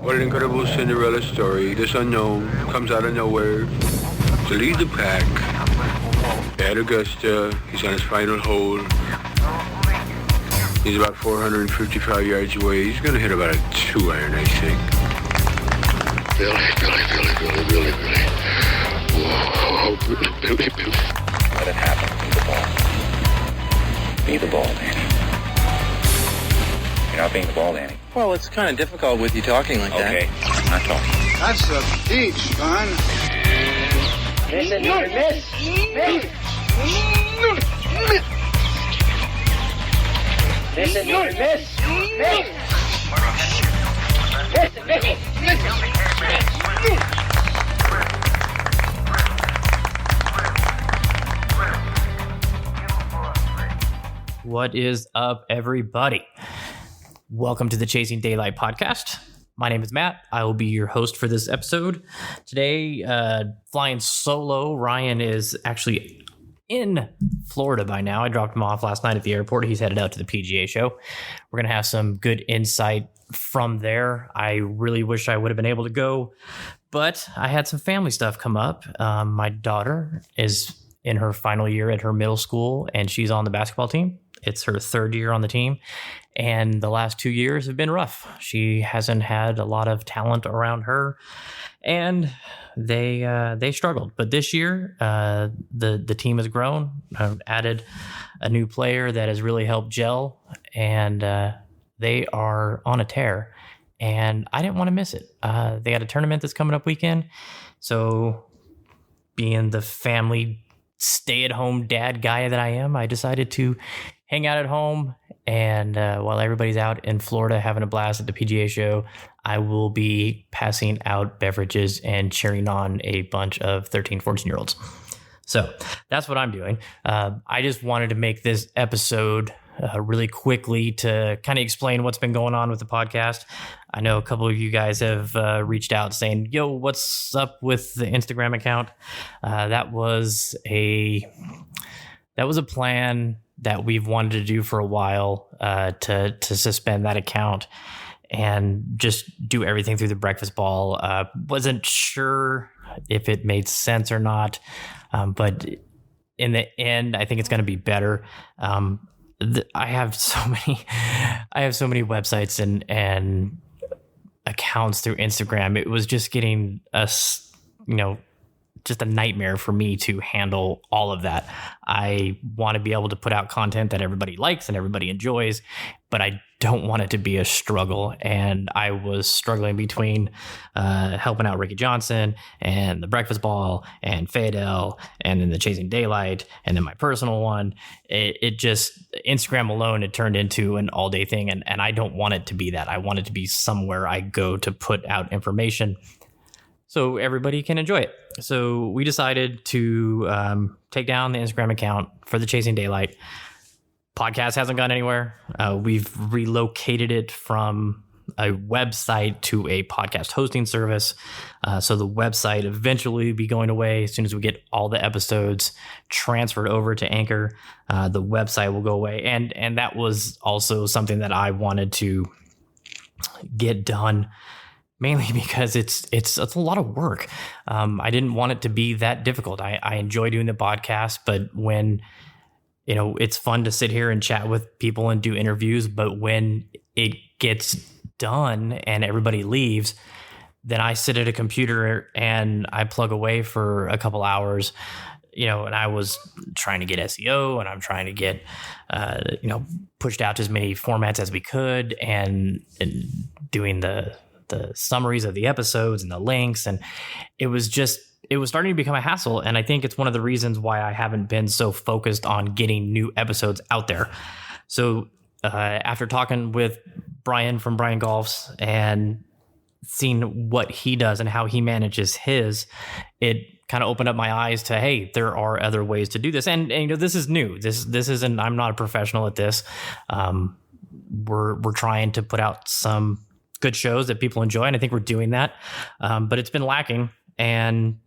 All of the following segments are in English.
What an incredible Cinderella story. This unknown comes out of nowhere to lead the pack. At Augusta, he's on his final hole. He's about 455 yards away. He's going to hit about a 2-iron, I think. Billy. Whoa, Billy. Let it happen. Be the ball, Danny. You're not being the ball, Danny. Well, it's kind of difficult with you talking like that. Okay, I'm not talking. That's a peach, son. Listen, miss. Listen, What is up, everybody? Welcome to the Chasing Daylight podcast. My name is Matt. I will be your host for this episode. Today, flying solo, Ryan is actually in Florida by now. I dropped him off last night at the airport. He's headed out to the PGA show. We're going to have some good insight from there. I really wish I would have been able to go, but I had some family stuff come up. My daughter is in her final year at her middle school, and she's on the basketball team. It's her third year on the team, and the last 2 years have been rough. She hasn't had a lot of talent around her, and they struggled. But this year, the team has grown. I've added a new player that has really helped gel, and they are on a tear. And I didn't want to miss it. They got a tournament that's coming up weekend, so being the family stay-at-home dad guy that I am, I decided to hang out at home, and while everybody's out in Florida having a blast at the PGA show, I will be passing out beverages and cheering on a bunch of 13, 14-year-olds. So that's what I'm doing. I just wanted to make this episode really quickly to kind of explain what's been going on with the podcast. I know a couple of you guys have reached out saying, yo, what's up with the Instagram account? That was a plan that we've wanted to do for a while, to suspend that account and just do everything through the breakfast ball. Wasn't sure if it made sense or not, but in the end, I think it's going to be better. I have so many websites and accounts through Instagram. It was just getting us, just a nightmare for me to handle all of that. I want to be able to put out content that everybody likes and everybody enjoys, but I don't want it to be a struggle. And I was struggling between helping out Ricky Johnson and the Breakfast Ball and Fadel and then the Chasing Daylight and then my personal one. It just, Instagram alone, it turned into an all day thing. And I don't want it to be that. I want it to be somewhere I go to put out information so everybody can enjoy it. So we decided to take down the Instagram account for the Chasing Daylight. Podcast hasn't gone anywhere. We've relocated it from a website to a podcast hosting service. So the website eventually will be going away as soon as we get all the episodes transferred over to Anchor. The website will go away. And that was also something that I wanted to get done, mainly because it's a lot of work. I didn't want it to be that difficult. I enjoy doing the podcast, but when, it's fun to sit here and chat with people and do interviews, but when it gets done and everybody leaves, then I sit at a computer and I plug away for a couple hours, and I was trying to get SEO and I'm trying to get, pushed out to as many formats as we could and doing the summaries of the episodes and the links. And it was starting to become a hassle. And I think it's one of the reasons why I haven't been so focused on getting new episodes out there. So after talking with Brian from Brian Golfs and seeing what he does and how he manages his, it kind of opened up my eyes to, hey, there are other ways to do this. And this is new. This isn't, I'm not a professional at this. We're trying to put out some good shows that people enjoy, and I think we're doing that. But it's been lacking. And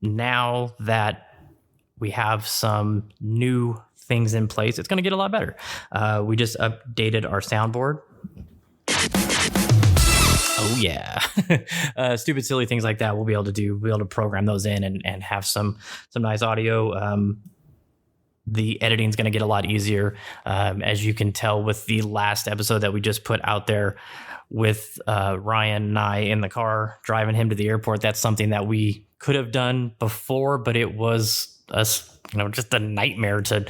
now that we have some new things in place, it's going to get a lot better. We just updated our soundboard. Oh yeah. Stupid, silly things like that we'll be able to do. We'll be able to program those in and have some nice audio. The editing is going to get a lot easier. As you can tell with the last episode that we just put out there with Ryan and I in the car driving him to the airport, that's something that we could have done before, but it was just a nightmare to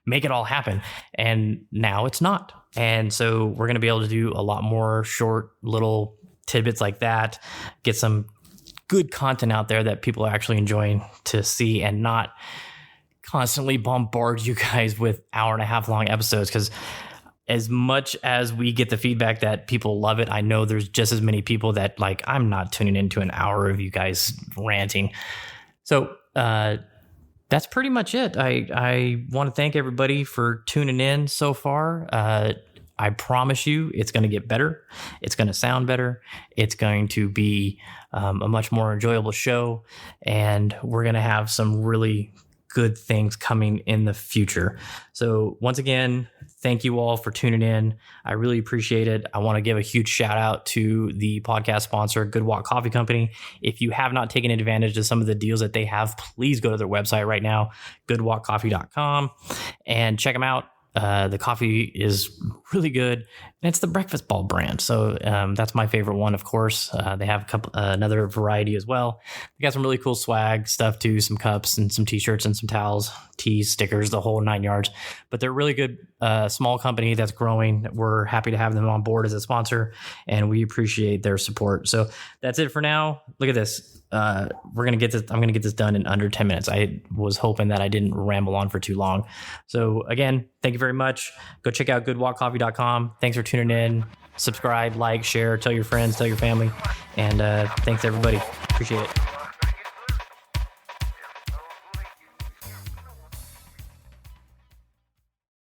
make it all happen. And now it's not. And so we're going to be able to do a lot more short little tidbits like that, get some good content out there that people are actually enjoying to see, and not constantly bombard you guys with 1.5 hour long episodes. Because as much as we get the feedback that people love it, I know there's just as many people that like, I'm not tuning into an hour of you guys ranting. So that's pretty much it. I want to thank everybody for tuning in so far. I promise you it's going to get better. It's going to sound better. It's going to be a much more enjoyable show. And we're going to have some really good things coming in the future. So once again, thank you all for tuning in. I really appreciate it. I want to give a huge shout out to the podcast sponsor, Good Walk Coffee Company. If you have not taken advantage of some of the deals that they have, please go to their website right now, goodwalkcoffee.com, and check them out. The coffee is really good, and it's the Breakfast Ball brand. So that's my favorite one, of course. They have another variety as well. They got some really cool swag stuff too, some cups and some t-shirts and some towels, tees, stickers, the whole 9 yards. But they're a really good small company that's growing. We're happy to have them on board as a sponsor, and we appreciate their support. So that's it for now. Look at this. We're gonna get this. I'm gonna get this done in under 10 minutes. I was hoping that I didn't ramble on for too long. So again, thank you very much. Go check out goodwalkcoffee.com. Thanks for tuning in. Subscribe, like, share, tell your friends, tell your family, and thanks everybody. Appreciate it.